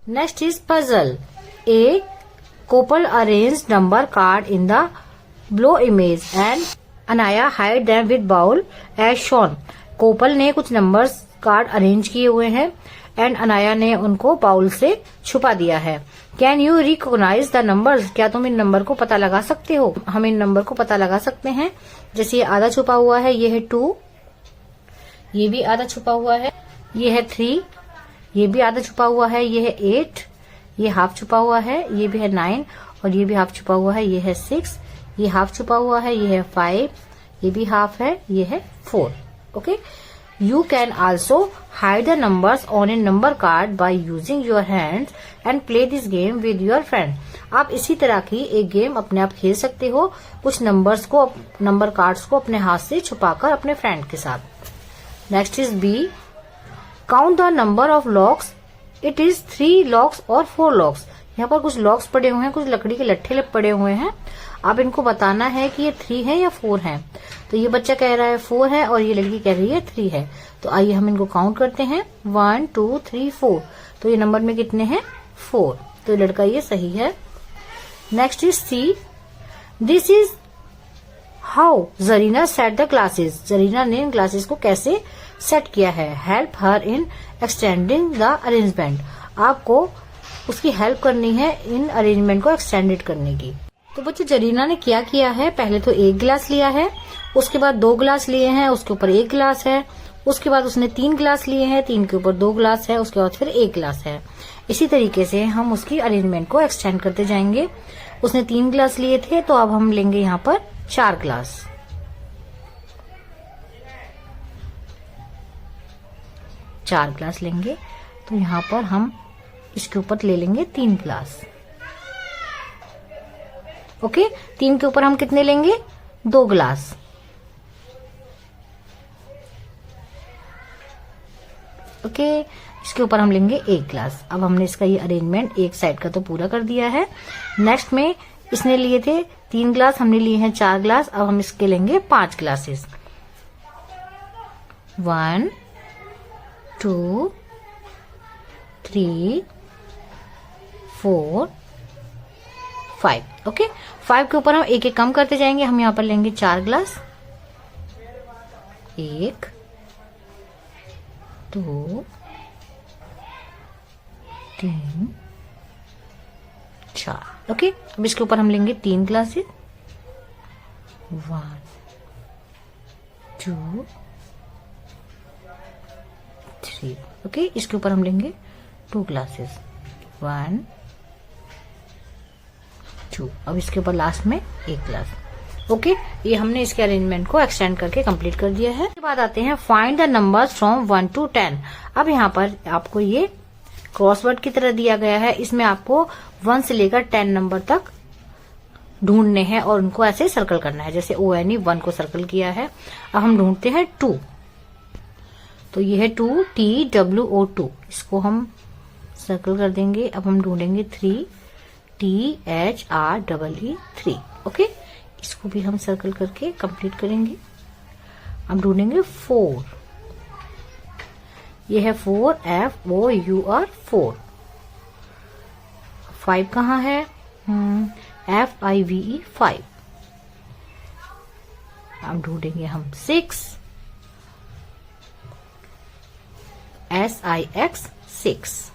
Next is puzzle. A couple arranged number card in the below image and Anaya hide them with bowl as shown। कोपल ने कुछ numbers card arrange किए हुए हैं and Anaya ने उनको बाउल से छुपा दिया है। Can you recognize the numbers, क्या तुम इन नंबर को पता लगा सकते हो? हम इन नंबर को पता लगा सकते हैं। जैसे ये आधा छुपा हुआ है, ये है 2, ये भी आधा छुपा हुआ है, ये है 3, ये भी आधा छुपा हुआ है, ये है 8, ये हाफ छुपा हुआ है, ये भी है 9 और ये भी हाफ छुपा हुआ है, ये है 6, ये हाफ छुपा हुआ है, ये है 5, ये भी हाफ है, ये है 4। Okay, you can also hide the numbers on A number card by using your hands and play this game with your friend. आप इसी तरह की एक गेम अपने आप खेल सकते हो, कुछ नंबर्स को, नंबर कार्ड्स को अपने हाथ से छुपाकर अपने फ्रेंड के साथ। Next is B, count the number of locks, it is 3 locks और 4 लॉक्स। यहाँ पर कुछ लॉक्स पड़े हुए हैं, कुछ लकड़ी के लट्ठे पड़े हुए हैं। आप इनको बताना है कि ये 3 है या 4 है। तो ये बच्चा कह रहा है 4 है और ये लड़की कह रही है 3 है। तो आइए हम इनको काउंट करते हैं, 1 2 3 4। तो ये नंबर में कितने हैं? 4। तो ये लड़का ये सही है। Next is C, this is how Zarina set the glasses. Zarina ने इन ग्लासेस को कैसे सेट किया है। Help her in extending the arrangement. आपको उसकी हेल्प करनी है इन अरेंजमेंट को एक्सटेंडेड करने की। तो बच्चों जरीना ने क्या किया है, पहले तो 1 गिलास लिया है, उसके बाद 2 गिलास लिए हैं, उसके ऊपर 1 गिलास है, उसके बाद उसने 3 गिलास लिए हैं, 3 के ऊपर 2 गिलास है, उसके बाद फिर 1 गिलास है। इसी तरीके से हम उसकी अरेंजमेंट को एक्सटेंड करते जाएंगे। उसने 3 गिलास लिए थे, तो अब हम लेंगे यहाँ पर 4 गिलास। 4 गिलास लेंगे, तो यहाँ पर हम इसके ऊपर ले लेंगे 3 गिलास। ओके, 3 के ऊपर हम कितने लेंगे? 2 गिलास। ओके, इसके ऊपर हम लेंगे 1 गिलास। अब हमने इसका ये अरेंजमेंट एक साइड का तो पूरा कर दिया है। नेक्स्ट में इसने लिए थे 3 गिलास, हमने लिए हैं 4 गिलास। अब हम इसके लेंगे 5 गिलासेस। 1 2 3 4 5। ओके, 5 के ऊपर हम एक एक कम करते जाएंगे। हम यहाँ पर लेंगे 4 गिलास, 1 2 3 4। ओके, अब इसके ऊपर हम लेंगे 3 गिलासेस, 1 2 3। ओके, इसके ऊपर हम लेंगे 2 ग्लासेस, 1 2। अब इसके ऊपर लास्ट में 1 ग्लास। ओके, ये हमने इसके अरेंजमेंट को एक्सटेंड करके कंप्लीट कर दिया है। उसके बाद आते हैं find the numbers from 1 to 10। अब यहाँ पर आपको ये क्रॉसवर्ड की तरह दिया गया है। इसमें आपको 1 से लेकर 10 नंबर तक ढूंढने हैं और उनको ऐसे सर्कल करना है। जैसे ONE 1 को सर्कल किया है। अब हम ढूंढते हैं 2, तो ये है 2 TWO2, इसको हम सर्कल कर देंगे। अब हम ढूंढेंगे 3 THREE 3। ओके, इसको भी हम सर्कल करके कंप्लीट करेंगे। हम ढूंढेंगे 4, ये है 4 FOUR 4। 5 कहाँ है? FIVE 5। अब ढूंढेंगे हम 6 SIX 6।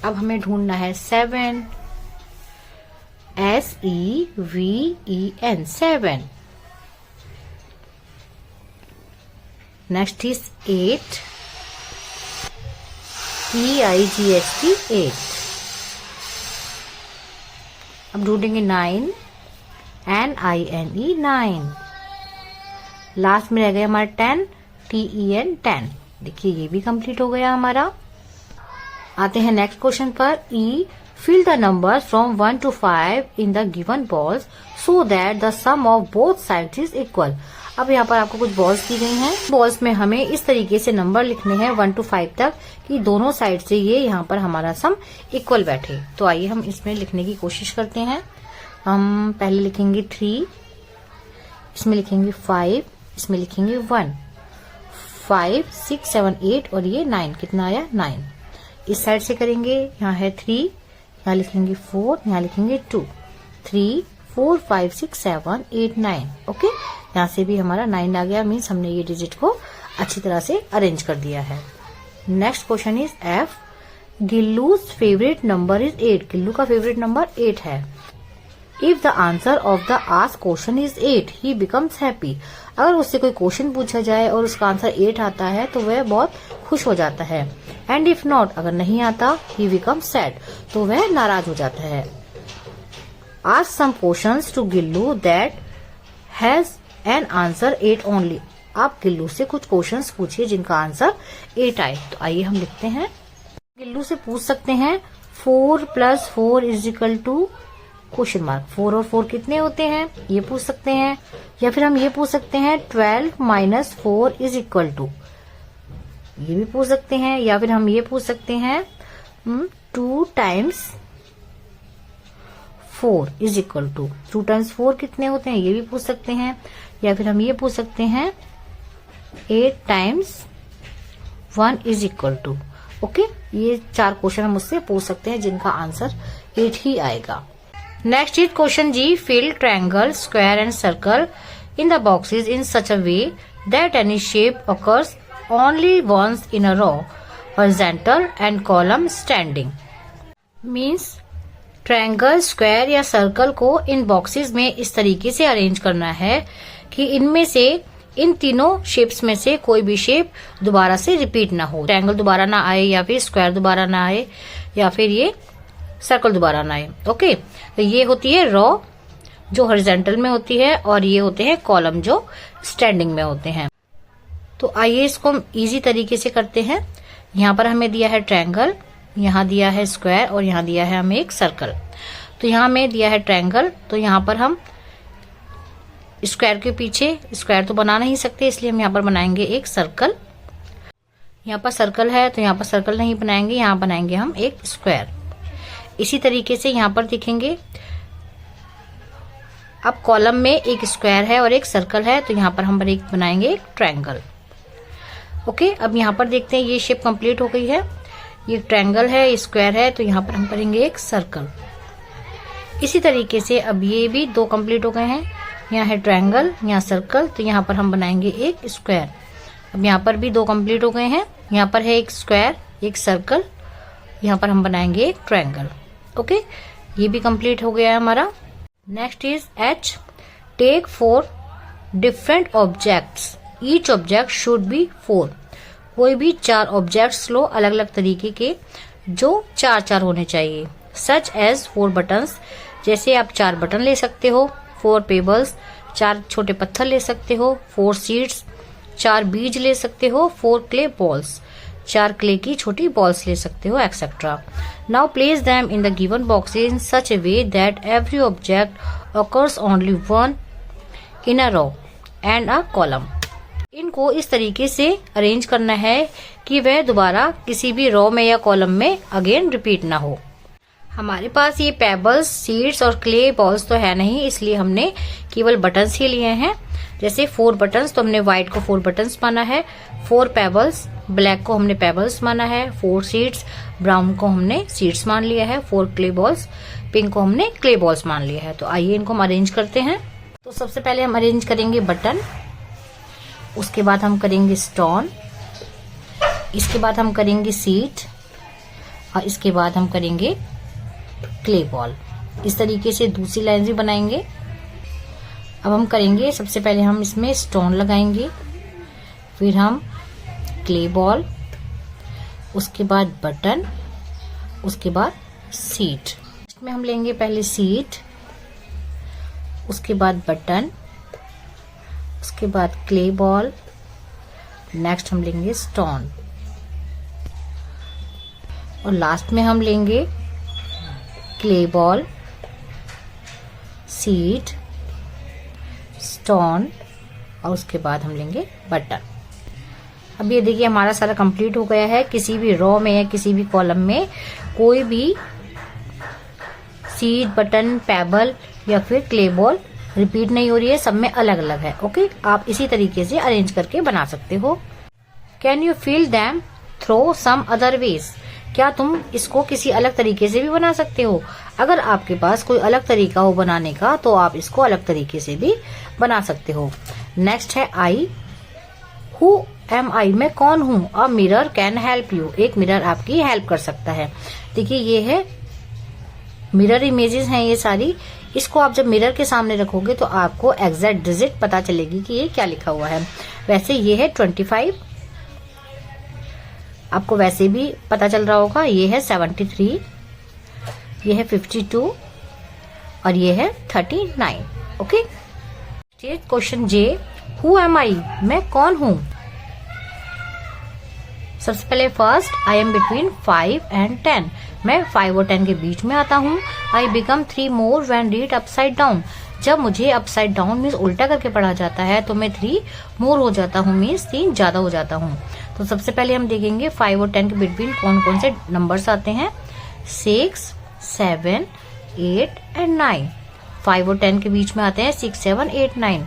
अब हमें ढूंढना है 7 SEVEN 7। Next is 8 EIGHT 8। अब ढूंढेंगे 9 NINE 9। लास्ट में रह गया हमारा 10 TEN 10। देखिए ये भी कंप्लीट हो गया हमारा। आते हैं नेक्स्ट क्वेश्चन पर। E fill the numbers from 1 to 5 in the given balls so that the sum of both sides is equal। अब यहाँ पर आपको कुछ बॉल्स दी गई हैं। बॉल्स में हमें इस तरीके से नंबर लिखने हैं 1 to 5 तक कि दोनों साइड से ये यहाँ पर हमारा सम इक्वल बैठे। तो आइए हम इसमें लिखने की कोशिश करते हैं। हम पहले लिखेंगे 3, इसमें लिखेंगे 5, इसमें लिखेंगे 1, 5 6 7 8 और ये 9। कितना आया? 9। इस साइड से करेंगे, यहाँ है 3, यहाँ लिखेंगे 4, यहाँ लिखेंगे 2, 3 4 5 6 7 8 9। ओके, यहाँ से भी हमारा 9 आ गया, मीन्स हमने ये डिजिट को अच्छी तरह से अरेंज कर दिया है। Next question is F, Gillu's favourite number is 8। Gillu का फेवरेट नंबर 8 है। If the answer of the asked question is 8 he becomes happy. अगर उससे कोई क्वेश्चन पूछा जाए और उसका आंसर 8 आता है तो वह बहुत खुश हो जाता है। एंड इफ नॉट, अगर नहीं आता, ही बिकम्स सैड, तो वह नाराज हो जाता है। Ask some questions to Gillu that has an answer 8 only. आप गिल्लू से कुछ क्वेश्चंस पूछिए जिनका आंसर 8 आए। तो आइए हम लिखते हैं। गिल्लू से पूछ सकते हैं 4 + 4 = क्वेश्चन मार्क। 4 और 4 कितने होते हैं, ये पूछ सकते हैं। या फिर हम ये पूछ सकते हैं 12 - 4 = ये भी पूछ सकते हैं। या फिर हम ये पूछ सकते हैं 2 × 4 = 2 × 4 कितने होते हैं, ये भी पूछ सकते हैं। या फिर हम ये पूछ सकते हैं 8 × 1 = ओके, ये 4 क्वेश्चन हम उससे पूछ सकते हैं जिनका आंसर 8 ही आएगा। Next is question G, fill triangle, square and circle in the boxes in such a way that any shape occurs only once in a row, horizontal and column standing। Means triangle, square या circle को इन boxes में इस तरीके से arrange करना है कि इनमें से, इन तीनों शेप्स में से कोई भी शेप दोबारा से रिपीट ना हो। ट्रायंगल दोबारा ना आए, या फिर स्क्वायर दोबारा ना आए, या फिर ये सर्कल दोबारा ना आए। ओके, तो ये होती है रो जो हॉरिजॉन्टल में होती है, और ये होते हैं कॉलम जो स्टैंडिंग में होते हैं। तो आइए इसको हम इजी तरीके से करते हैं। यहाँ पर हमें दिया है ट्रायंगल, यहाँ दिया है स्क्वायर और यहाँ दिया है हमें एक सर्कल। तो यहाँ हमें दिया है ट्रायंगल, तो यहाँ पर हम स्क्वायर के पीछे स्क्वायर तो बना नहीं सकते, इसलिए हम यहाँ पर बनाएंगे एक सर्कल। यहाँ पर सर्कल है तो यहाँ पर सर्कल नहीं बनाएंगे, यहाँ बनाएंगे हम एक स्क्वायर। इसी तरीके से यहाँ पर दिखेंगे। अब कॉलम में एक स्क्वायर है और एक सर्कल है, तो यहाँ पर हम बनाएंगे एक ट्रायंगल। ओके, अब यहाँ पर देखते हैं ये शेप कंप्लीट हो गई है। ये ट्रायंगल है, ये स्क्वायर है, तो यहाँ पर हम करेंगे एक सर्कल। इसी तरीके से अब ये भी 2 कंप्लीट हो गए हैं। यहाँ है ट्रायंगल, यहाँ सर्कल, तो यहाँ पर हम बनाएंगे एक स्क्वायर। अब यहाँ पर भी 2 कंप्लीट हो गए हैं। यहाँ पर है एक स्क्वायर, एक सर्कल, यहाँ पर हम बनाएंगे एक ट्रायंगल। ओके, ये भी कंप्लीट हो गया है हमारा। Next is H, take 4 different objects, each object should be 4। कोई भी 4 ऑब्जेक्ट्स लो, अलग अलग तरीके के, जो 4 होने चाहिए। सच एज 4 बटन्स, जैसे आप 4 बटन ले सकते हो। 4 पेबल्स, 4 छोटे पत्थर ले सकते हो। 4 सीड्स, 4 बीज ले सकते हो। 4 क्ले बॉल्स, 4 क्ले की छोटी बॉल्स ले सकते हो, etcetera. Now place them in the given boxes in such a way that every object occurs only one in a row and a column। इनको इस तरीके से अरेंज करना है कि वह दोबारा किसी भी रो में या कॉलम में अगेन रिपीट ना हो। हमारे पास ये पेबल्स, सीड्स और क्ले बॉल्स तो है नहीं, इसलिए हमने केवल बटन्स ही लिए हैं। जैसे 4 बटन्स, तो हमने व्हाइट को 4 बटन्स माना है। 4 पेबल्स, ब्लैक को हमने पेबल्स माना है। 4 सीड्स, ब्राउन को हमने सीड्स मान लिया है। 4 क्ले बॉल्स, पिंक को हमने क्ले बॉल्स मान लिया है। तो आइए इनको हम अरेंज करते हैं। तो सबसे पहले हम अरेंज करेंगे बटन, उसके बाद हम करेंगे स्टोन, इसके बाद हम करेंगे सीट, और इसके बाद हम करेंगे क्ले बॉल। इस तरीके से दूसरी लाइन भी बनाएंगे। अब हम करेंगे, सबसे पहले हम इसमें स्टोन लगाएंगे, फिर हम क्ले बॉल, उसके बाद बटन, उसके बाद सीट। इसमें हम लेंगे पहले सीट, उसके बाद बटन, उसके बाद क्ले बॉल, नेक्स्ट हम लेंगे स्टोन, और लास्ट में हम लेंगे क्ले बॉल, सीट, स्टोन, और उसके बाद हम लेंगे बटन। अब ये देखिए हमारा सारा कंप्लीट हो गया है। किसी भी रो में या किसी भी कॉलम में कोई भी सीट, बटन, पेबल या फिर क्ले बॉल रिपीट नहीं हो रही है, सब में अलग अलग है। ओके, आप इसी तरीके से अरेंज करके बना सकते हो। Can you fill them through some other ways. क्या तुम इसको किसी अलग तरीके से भी बना सकते हो? अगर आपके पास कोई अलग तरीका हो बनाने का तो आप इसको अलग तरीके से भी बना सकते हो। नेक्स्ट है आई। हु एम आई, मैं कौन हूँ? A mirror can help you, एक मिरर आपकी हेल्प कर सकता है। देखिए ये है मिरर इमेजेस हैं ये सारी। इसको आप जब मिरर के सामने रखोगे तो आपको एग्जैक्ट डिजिट पता चलेगी कि ये क्या लिखा हुआ है। वैसे ये है 25, आपको वैसे भी पता चल रहा होगा। ये है 73, ये है 52 और ये है 39। Okay, question J, who am I, मैं कौन हूं? सबसे पहले first, I am between 5 and 10, मैं 5 और 10 के बीच में आता हूँ। I become 3 more when read upside down, जब मुझे अपसाइड डाउन मीन्स उल्टा करके पढ़ा जाता है तो मैं 3 मोर हो जाता हूँ, मीन्स 3 ज्यादा हो जाता हूँ। तो सबसे पहले हम देखेंगे 5 और 10 के बिटवीन कौन कौन से नंबर्स आते हैं। 6, 7, 8 एंड 9। 5 और 10 के बीच में आते हैं 6, 7, 8, 9।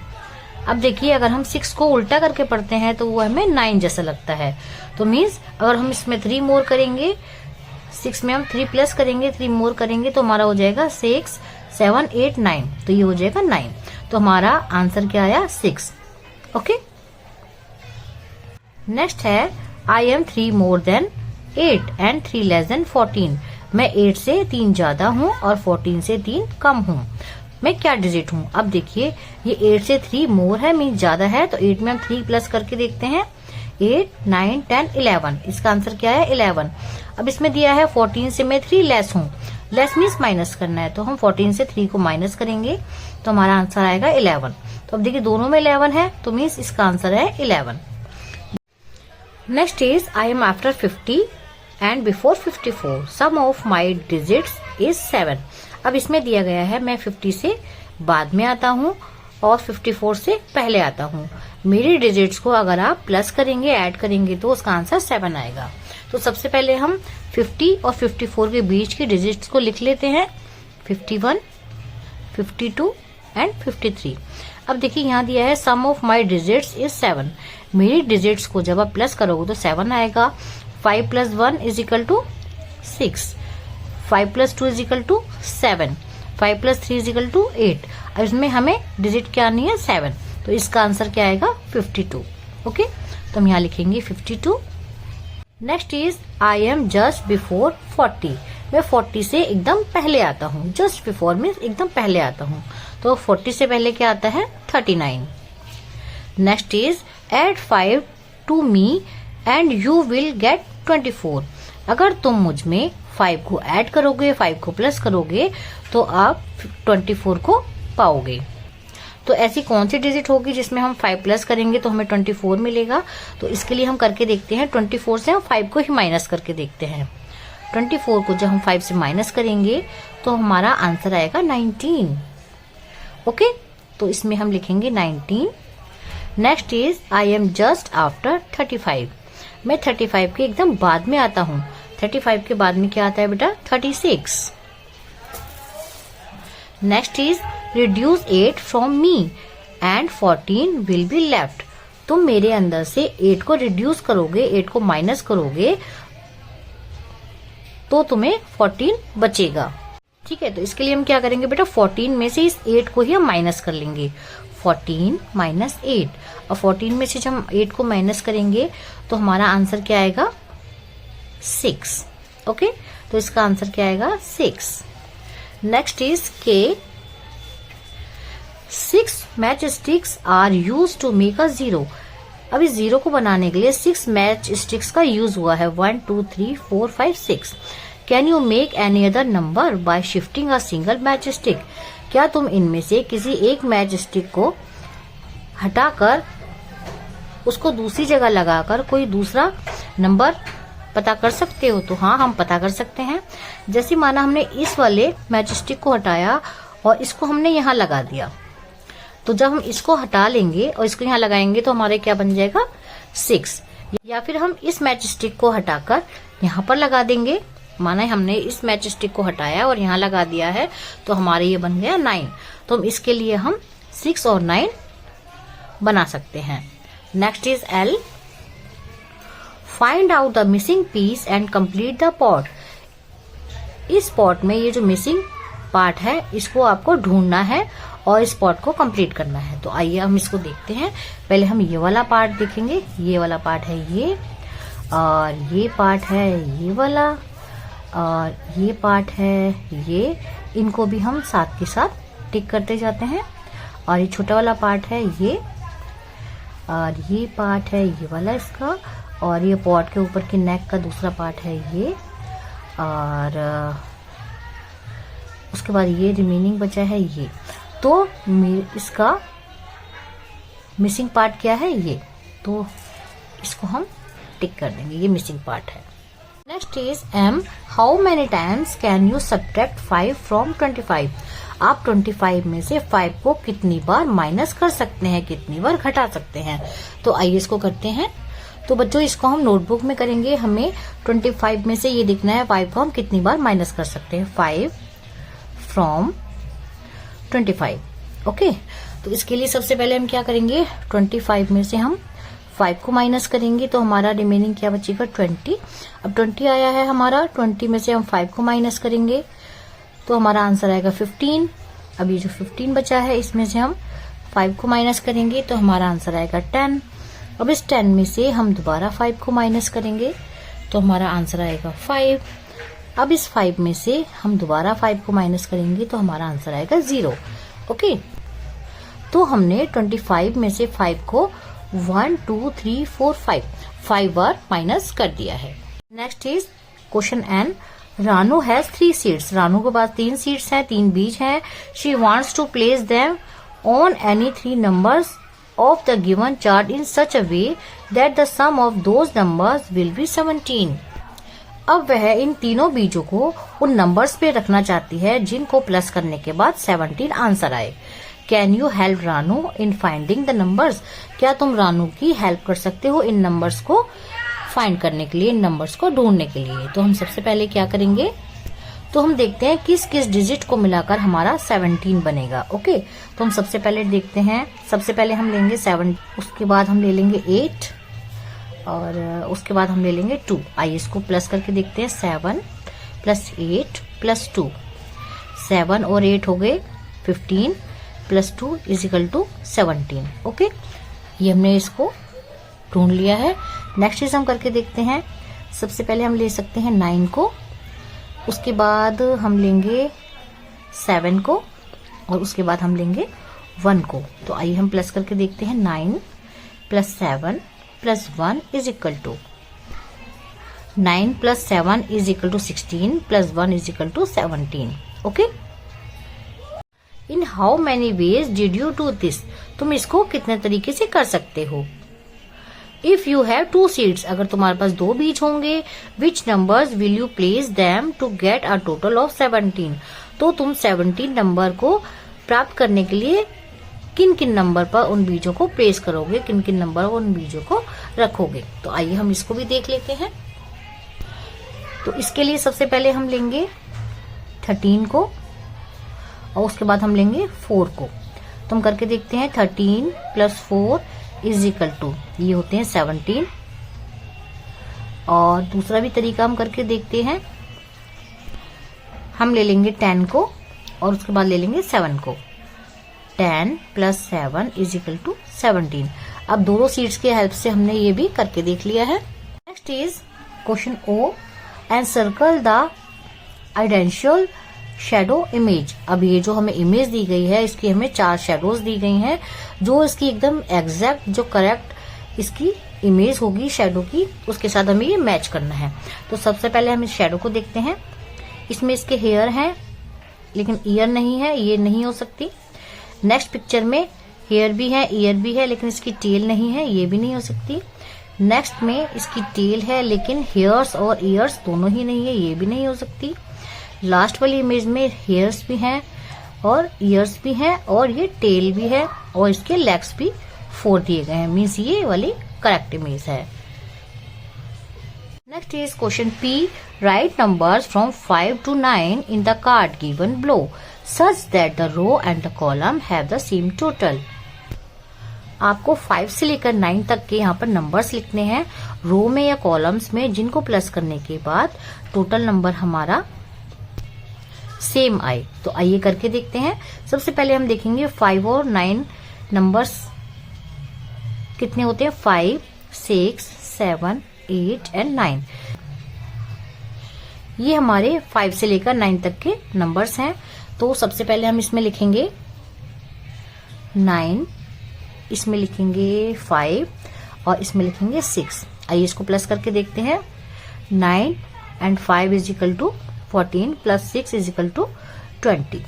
अब देखिए अगर हम 6 को उल्टा करके पढ़ते हैं तो वो हमें 9 जैसा लगता है। तो मीन्स अगर हम इसमें 3 मोर करेंगे, 6 में हम 3 प्लस करेंगे, 3 मोर करेंगे तो हमारा हो जाएगा 6, 7, 8, 9। तो ये हो जाएगा 9। तो हमारा आंसर क्या आया? 6। ओके, नेक्स्ट है I am 3 more than 8 and 3 less than 14, मैं 8 से 3 ज्यादा हूँ और 14 से 3 कम हूँ। मैं क्या डिजिट हूँ? अब देखिए ये 8 से 3 मोर है, मीन ज्यादा है, तो 8 में हम 3 प्लस करके देखते हैं। 8, 9, 10, 11, इसका आंसर क्या है? 11। अब इसमें दिया है 14 से मैं 3 लेस हूँ, लेस मीन्स माइनस करना है, तो हम 14 से 3 को माइनस करेंगे तो हमारा आंसर आएगा 11। तो अब देखिए दोनों में 11 है तो मीन्स इसका आंसर है 11। Next is I am after 50 and before 54, sum of my digits is 7। अब इसमें दिया गया है मैं 50 से बाद में आता हूँ और 54 से पहले आता हूँ। मेरे डिजिट्स को अगर आप प्लस करेंगे, ऐड करेंगे तो उसका आंसर 7 आएगा। तो सबसे पहले हम 50 और 54 के बीच के डिजिट्स को लिख लेते हैं। 51, 52 एंड 53। अब देखिए यहाँ दिया है सम ऑफ माई डिजिट्स इज 7, मेरी डिजिट्स को जब आप प्लस करोगे तो 7 आएगा। 5 + 1 = 6, 5 + 2 = 7, 5 + 3 = 8। अब इसमें हमें डिजिट क्या आनी है? 7। तो इसका आंसर क्या आएगा? 52। ओके, तो हम यहाँ लिखेंगे 52। Next is I am just before 40, मैं 40 से एकदम पहले आता हूँ। जस्ट बिफोर मीन्स एकदम पहले आता हूँ, तो 40 से पहले क्या आता है? 39। Next is add 5 to me and you will get 24, अगर तुम मुझ में 5 को ऐड करोगे, 5 को प्लस करोगे तो आप 24 को पाओगे। तो ऐसी कौन सी डिजिट होगी जिसमें हम 5 प्लस करेंगे तो हमें 24 मिलेगा? तो इसके लिए हम करके देखते हैं। 24 से हम 5 को ही माइनस करके देखते हैं। 24 को जब हम 5 से माइनस करेंगे तो हमारा आंसर आएगा 19। ओके, तो इसमें हम लिखेंगे 19। Next is I am just after 35, मैं 35 के एकदम बाद में आता हूँ। 35 के बाद में क्या आता है बेटा? 36। Next is reduce 8 from me and 14 will be left, तुम मेरे अंदर से 8 को रिड्यूस करोगे, 8 को माइनस करोगे तो तुम्हें 14 बचेगा। ठीक है, तो इसके लिए हम क्या करेंगे बेटा? 14 में से इस 8 को ही हम माइनस कर लेंगे। 14 - 8, और 14 में से जब हम 8 को माइनस करेंगे तो हमारा आंसर क्या आएगा? 6। ओके, तो इसका आंसर क्या आएगा? 6। Next is K 6 match sticks are use to make a 0, अभी 0 को बनाने के लिए 6 मैच स्टिक्स का यूज हुआ है। 1, 2, 3, 4, 5, 6। Can you make any other number by shifting a single match stick, क्या तुम इनमें से किसी एक मैच स्टिक को हटाकर उसको दूसरी जगह लगाकर कोई दूसरा नंबर पता कर सकते हो? तो हाँ, हम पता कर सकते हैं। जैसे माना हमने इस वाले मैच स्टिक को हटाया और इसको हमने यहाँ लगा दिया, तो जब हम इसको हटा लेंगे और इसको यहाँ लगाएंगे तो हमारे क्या बन जाएगा? 6। या फिर हम इस मैच स्टिक को हटाकर यहाँ पर लगा देंगे, माना हमने इस मैच स्टिक को हटाया और यहाँ लगा दिया है तो हमारे ये बन गया 9। तो इसके लिए हम 6 और 9 बना सकते हैं। Next is L find out the missing piece and complete the pot. इस पॉट में ये जो मिसिंग पार्ट है इसको आपको ढूंढना है और इस पॉट को कंप्लीट करना है। तो आइए हम इसको देखते हैं। पहले हम ये वाला पार्ट देखेंगे। ये वाला पार्ट है ये, और ये पार्ट है ये वाला, और ये पार्ट है ये। इनको भी हम साथ के साथ टिक करते जाते हैं। और ये छोटा वाला पार्ट है ये, और ये पार्ट है ये वाला इसका, और ये पॉट के ऊपर के नेक का दूसरा पार्ट है ये, और उसके बाद ये रिमेनिंग बचा है ये। तो इसका मिसिंग पार्ट क्या है ये, तो इसको हम टिक कर देंगे, ये मिसिंग पार्ट है। Next is M, how many times can you subtract 5 from 25। आप 25 में से 5 को कितनी बार माइनस कर सकते हैं, कितनी बार घटा सकते हैं। तो आइए इसको करते हैं। तो बच्चों इसको हम नोटबुक में करेंगे। हमें 25 में से ये देखना है 5 को हम कितनी बार माइनस कर सकते हैं, 5 फ्रॉम 25। ओके, तो इसके लिए सबसे पहले हम क्या करेंगे, 25 में से हम 5 को माइनस करेंगे तो हमारा रिमेनिंग क्या बचेगा, 20। अब 20 आया है हमारा, 20 में से हम 5 को माइनस करेंगे तो हमारा आंसर आएगा 15। अब ये जो 15 बचा है इसमें से हम 5 को माइनस करेंगे तो हमारा आंसर आएगा 10। अब इस 10 में से हम दोबारा 5 को माइनस करेंगे तो हमारा आंसर आएगा 5। अब इस 5 में से हम दोबारा 5 को माइनस करेंगे तो हमारा आंसर आएगा 0। ओके, तो हमने 25 में से 5 को 1 2 3 4 5 बार माइनस कर दिया है। Next is question N, Ranu has 3 seeds. Ranu के पास 3 सीड्स हैं, 3 बीज हैं। She wants to place them on any 3 numbers of the given chart in such a way that the sum of those numbers will be 17। अब वह इन तीनों बीजों को उन नंबर्स पे रखना चाहती है जिनको प्लस करने के बाद 17 आंसर आए। Can you help Ranu in finding the numbers. क्या तुम रानू की हेल्प कर सकते हो इन नंबर्स को फाइंड करने के लिए, इन नंबर्स को ढूंढने के लिए। तो हम सबसे पहले क्या करेंगे, तो हम देखते हैं किस किस डिजिट को मिलाकर हमारा 17 बनेगा। ओके, तो हम सबसे पहले देखते हैं। सबसे पहले हम लेंगे 7, उसके बाद हम ले लेंगे 8, और उसके बाद हम ले लेंगे 2। आइए इसको प्लस करके देखते हैं। 7 + 8 + 2, 7 और 8 हो गए 15 + 2 = 17। ओके, ये हमने इसको ढूंढ लिया है। नेक्स्ट चीज हम करके देखते हैं। सबसे पहले हम ले सकते हैं 9 को, उसके बाद हम लेंगे 7 को, और उसके बाद हम लेंगे 1 को। तो आइए हम प्लस करके देखते हैं। 9 + 7 + 1 = 9 + 7 = 16 + 1 = 17। Okay, in how many ways did you do this. तुम इसको कितने तरीके से कर सकते हो। इफ यू हैव 2 सीड्स, अगर तुम्हारे पास 2 बीज होंगे, which numbers will you place them to get a total of 17। तो तुम 17 नंबर को प्राप्त करने के लिए किन किन नंबर पर उन बीजों को प्लेस करोगे, किन किन नंबर पर उन बीजों को रखोगे। तो आइए हम इसको भी देख लेते हैं। तो इसके लिए सबसे पहले हम लेंगे 13 को, और उसके बाद हम लेंगे 4 को। तो हम करके देखते हैं। 13 + 4 = ये होते हैं 17। और दूसरा भी तरीका हम करके देखते हैं। हम ले लेंगे 10 को, और उसके बाद ले लेंगे 7 को। 10 + 7 = 17। अब दोनों सीड्स के हेल्प से हमने ये भी करके देख लिया है। Next is question O, and circle the identical shadow image. अब ये जो हमें इमेज दी गई है इसकी हमें 4 शैडोज दी गई हैं, जो इसकी एकदम एग्जैक्ट जो करेक्ट इसकी इमेज होगी शैडो की, उसके साथ हमें ये मैच करना है। तो सबसे पहले हम इस शैडो को देखते हैं। इसमें इसके हेयर हैं लेकिन ईयर नहीं है, ये नहीं हो सकती। नेक्स्ट पिक्चर में हेयर भी है, ईयर भी है, लेकिन इसकी टेल नहीं है, ये भी नहीं हो सकती। नेक्स्ट में इसकी टेल है लेकिन हेयर्स और ईयर्स दोनों ही नहीं है, ये भी नहीं हो सकती। लास्ट वाली इमेज में हेयर्स भी हैं और ईयर्स भी हैं और ये टेल भी है, और इसके लेग्स भी 4 दिए गए हैं, मीन्स ये वाली करेक्ट इमेज है। Next is question P, right numbers from 5 to 9 in the card given below such that the row and the column have the same total। आपको 5 से लेकर 9 तक के यहाँ पर नंबर्स लिखने हैं रो में या कॉलम्स में, जिनको प्लस करने के बाद टोटल नंबर हमारा सेम आए। तो आइए करके देखते हैं। सबसे पहले हम देखेंगे 5 और 9 नंबर्स कितने होते हैं। 5, 6, 7, 8 एंड 9। ये हमारे 5 से लेकर 9 तक के नंबर्स हैं। तो सबसे पहले हम इसमें लिखेंगे 9, इसमें लिखेंगे 5 और इसमें लिखेंगे 6। आइए इसको प्लस करके देखते हैं। 9 and 5 is equal to 14 plus 6 is equal to 20।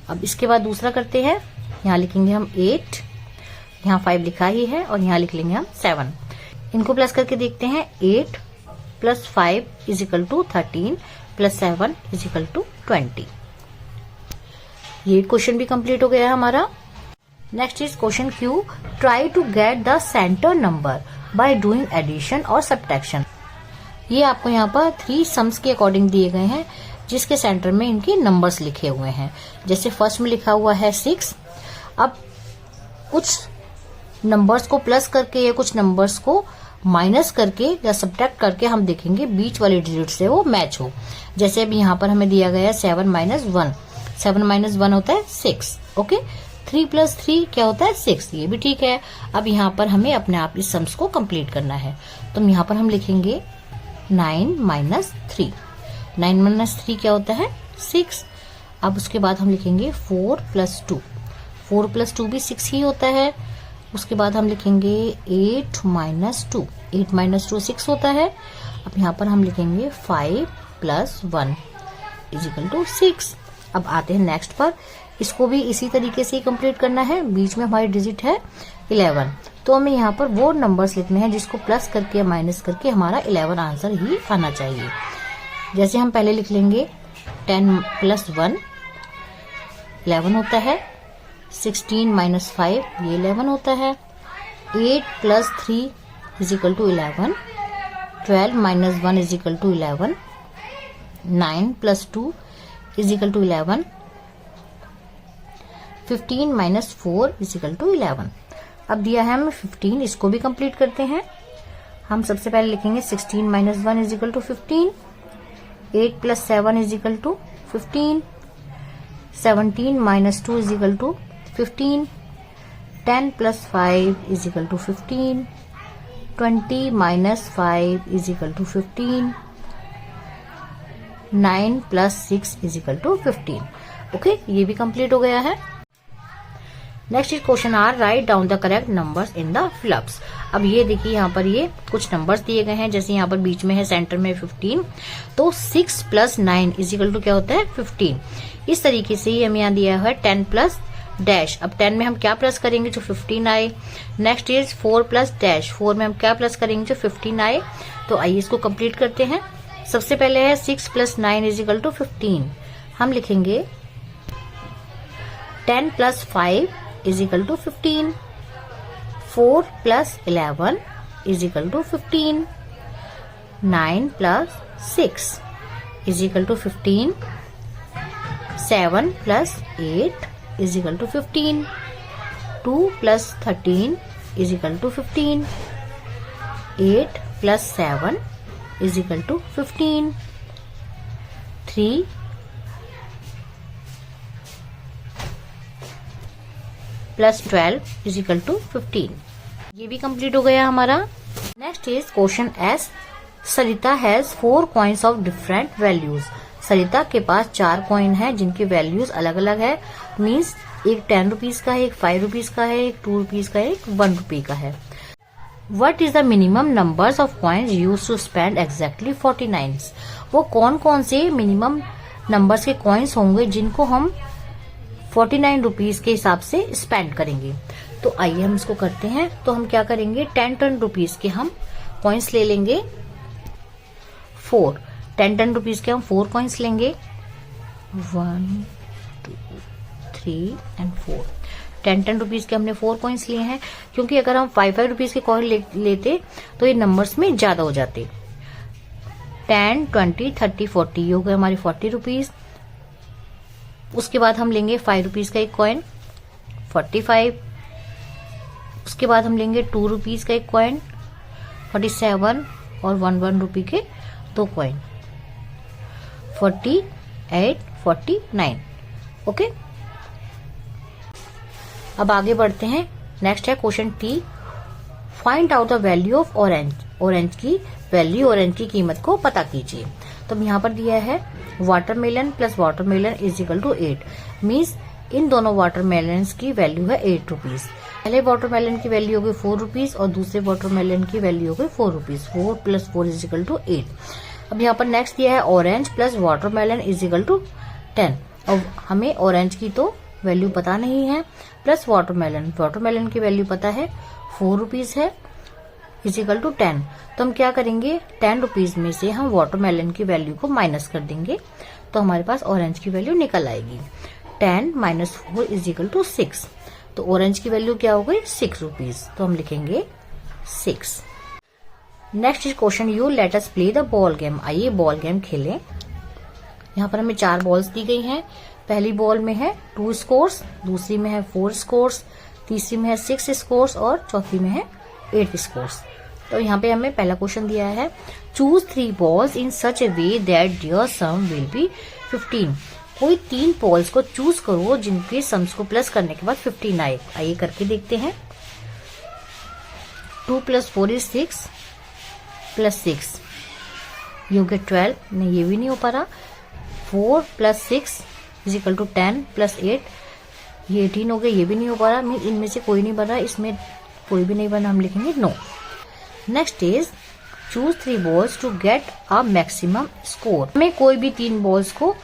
अब इसके बाद दूसरा करते हैं। यहाँ लिखेंगे हम 8, यहाँ 5 लिखा ही है और यहाँ लिख लेंगे हम 7। इनको प्लस करके देखते हैं। 8 plus 5 is equal to 13 plus 7 is equal to 20। ये क्वेश्चन भी कंप्लीट हो गया है हमारा। Next is question Q। Try to get the centre number by doing addition और सब्ट्रैक्शन। ये आपको यहाँ पर 3 सम्स के अकॉर्डिंग दिए गए हैं, जिसके सेंटर में इनके नंबर्स लिखे हुए हैं। जैसे फर्स्ट में लिखा हुआ है 6। अब कुछ नंबर्स को प्लस करके या कुछ नंबर्स को माइनस करके या सब्ट्रैक्ट करके हम देखेंगे बीच वाले डिजिट से वो मैच हो। जैसे अब यहाँ पर हमें दिया गया है 7 माइनस 1। 7 माइनस 1 होता है 6। ओके, 3 प्लस 3 क्या होता है 6। ये भी ठीक है। अब यहाँ पर हमें अपने आप इस सम्स को कंप्लीट करना है। तो यहाँ पर हम लिखेंगे 9 माइनस 3। 9 माइनस 3 क्या होता है 6। अब उसके बाद हम लिखेंगे 4 प्लस 2। 4 प्लस 2 भी 6 ही होता है। उसके बाद हम लिखेंगे 8 माइनस 2। 8 माइनस 2 6 होता है। अब यहाँ पर हम लिखेंगे 5 प्लस 1 इज इक्वल टू 6। अब आते हैं नेक्स्ट पर। इसको भी इसी तरीके से ही कंप्लीट करना है। बीच में हमारी डिजिट है 11। तो हमें यहाँ पर वो नंबर्स लिखने हैं जिसको प्लस करके या माइनस करके हमारा 11 आंसर ही आना चाहिए। जैसे हम पहले लिख लेंगे 10 प्लस 1 11 होता है। 16 माइनस 5 ये 11 होता है। 8 plus 3 is equal to 11। 12 minus 1 is equal to 11। 9 plus 2 is equal to 11। 15 minus 4 is equal to 11। अब दिया है हमें 15, इसको भी कंप्लीट करते हैं। हम सबसे पहले लिखेंगे 16 minus 1 is equal to 15। 8 plus 7 is equal to 15। 17 minus 2 is equal to 15। 10 plus 5 is equal to 15। 20 minus 5 is equal to 15। 9 plus 6 is equal to 15। Okay, ये भी कंप्लीट हो गया है। Next is question R. Write down the correct numbers in the flaps. अब ये देखिए यहाँ पर ये कुछ नंबर्स दिए गए हैं। जैसे यहाँ पर बीच में है सेंटर में 15। तो 6 प्लस 9 इज इक्वल टू क्या होता है 15। इस तरीके से ही हमें यहाँ दिया है 10 प्लस डैश। अब 10 में हम क्या प्लस करेंगे जो 15 आए। Next is 4 plus dash. 4 में हम क्या प्लस करेंगे जो 15 आए। तो आइए इसको कंप्लीट करते हैं। सबसे पहले है 6 प्लस 9 इज इक्वल टू 15। हम लिखेंगे 10 plus 5 is equal to 15। 4 plus 11 is equal to 15। 9 plus 6 is equal to 15। 7 plus 8 is equal to 15। 2 plus 13 is equal to 15। 8 plus 7 is equal to 15। 3 plus 12 is equal to 15। ये भी complete हो गया हमारा। Next is question S. Sarita has 4 coins of different values. सरिता के पास 4 coin है जिनकी values अलग अलग है। मीन्स एक 10 रुपीज का है, एक 5 रुपीज का है, एक 2 रुपीज का है, एक 1 रुपी का है। What is the minimum numbers of coins used to spend exactly 49? वो कौन कौन से मिनिमम नंबर्स के कॉइन्स होंगे जिनको हम 49 रुपीज के हिसाब से स्पेंड करेंगे। तो आइए हम इसको करते हैं। तो हम क्या करेंगे 10 रुपीज के हम कॉइन्स ले लेंगे 4। 10 रुपीज के हम 4 कॉइन्स लेंगे 1 2 3 एंड 4। 10 रुपीज के हमने 4 कॉइन्स लिए हैं क्योंकि अगर हम 5 रुपीज के कॉइन लेते तो ये नंबर्स में ज्यादा हो जाते। 10 20 30 40 ये हो गए हमारे 40 रुपीज। उसके बाद हम लेंगे 5 रुपीज का एक कॉइन 45। उसके बाद हम लेंगे 2 रुपीज का एक कॉइन, 47 और 1 रुपी के 2 कॉइन, 48, 49। ओके, अब आगे बढ़ते हैं। नेक्स्ट है question T, find out the value of orange. Orange की वैल्यू, ऑरेंज की कीमत को पता कीजिए। तो यहाँ पर दिया है watermelon plus watermelon is equal to 8, means इन दोनों वाटरमेलन की वैल्यू है 8 रुपीज। पहले वाटरमेलन की वैल्यू होगी 4 रुपीज और दूसरे वाटरमेलन की वैल्यू होगी 4 रुपीज। 4 + 4 is equal to 8। अब यहाँ पर नेक्स्ट दिया है orange plus watermelon is equal to 10। और हमें ऑरेंज की तो वैल्यू पता नहीं है, प्लस वाटरमेलन की वैल्यू पता है 4 रुपीज है, इज इक्वल टू 10। तो हम क्या करेंगे, 10 रुपीज में से हम वाटरमेलन की वैल्यू को माइनस कर देंगे, तो हमारे पास ऑरेंज की वैल्यू निकल आएगी। 10 - 4 इज इक्वल टू 6। तो ऑरेंज की वैल्यू क्या हो गई, 6 रुपीज। तो हम लिखेंगे 6। Next is question you, let us play the ball game. आइए बॉल गेम खेलें। यहाँ पर हमें 4 बॉल्स दी गई हैं। पहली बॉल में है 2 स्कोर्स, दूसरी में है 4 स्कोर्स, तीसरी में है 6 स्कोर्स और चौथी में है 8 स्कोर्स। तो यहाँ पे हमें पहला क्वेश्चन दिया है, choose 3 balls in such a way that their sum will be 15। कोई 3 बॉल्स को चूज करो जिनके सम्स को प्लस करने के बाद 15 आए। आइए करके देखते हैं। 2 + 4 इज 6 + 6 ये हो गया 12, नहीं ये भी नहीं हो पा रहा। 4 + 6 इज इक्वल टू 10 + 8 ये 18 हो गया, ये भी नहीं हो पा रहा। मीन इनमें से कोई नहीं बना, इसमें कोई भी नहीं बना, हम लिखेंगे no. Next is choose 3 balls to get a maximum score. हमें कोई भी 3 बॉल्स को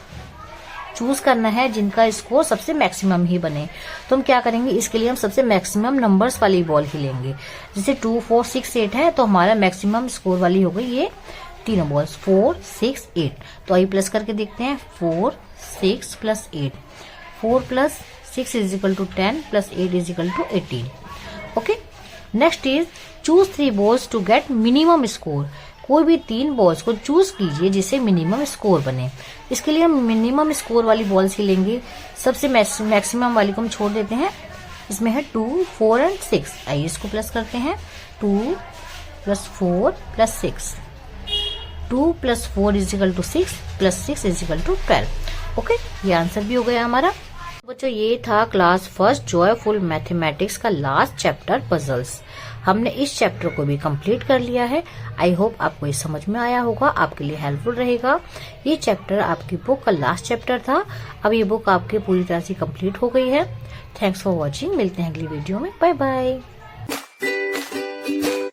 चूज करना है जिनका स्कोर सबसे मैक्सिमम ही बने। तो हम क्या करेंगे, इसके लिए हम सबसे मैक्सिमम नंबर्स वाली बॉल ही लेंगे। जैसे 2, 4, 6, 8 है, तो हमारा मैक्सिमम स्कोर वाली हो गई ये तीनों बॉल्स 4, 6, 8। तो आइए प्लस करके देखते हैं। 4, 6 + 8, 4 + 6 is equal to 10 + 8 is equal to 18। Okay, next is choose 3 balls to get minimum score. कोई भी 3 बॉल्स को चूज कीजिए जिससे मिनिमम स्कोर बने। इसके लिए हम मिनिमम स्कोर वाली बॉल्स ही लेंगे। सबसे मैक्सिमम वाली को हम छोड़ देते हैं। इसमें है 2, 4 और 6। आइए इसको प्लस करते हैं। 2 + 4 + 6, 2 + 4 is equal to 6 + 6 is equal to 12। Okay, ये आंसर भी हो गया हमारा। बच्चों ये था क्लास फर्स्ट जॉयफुल मैथमेटिक्स का लास्ट चैप्टर पजल्स। हमने इस चैप्टर को भी कंप्लीट कर लिया है। आई होप आपको ये समझ में आया होगा, आपके लिए हेल्पफुल रहेगा। ये चैप्टर आपकी बुक का लास्ट चैप्टर था। अब ये बुक आपके पूरी तरह से कंप्लीट हो गई है। Thanks for watching. मिलते हैं अगली वीडियो में। Bye bye.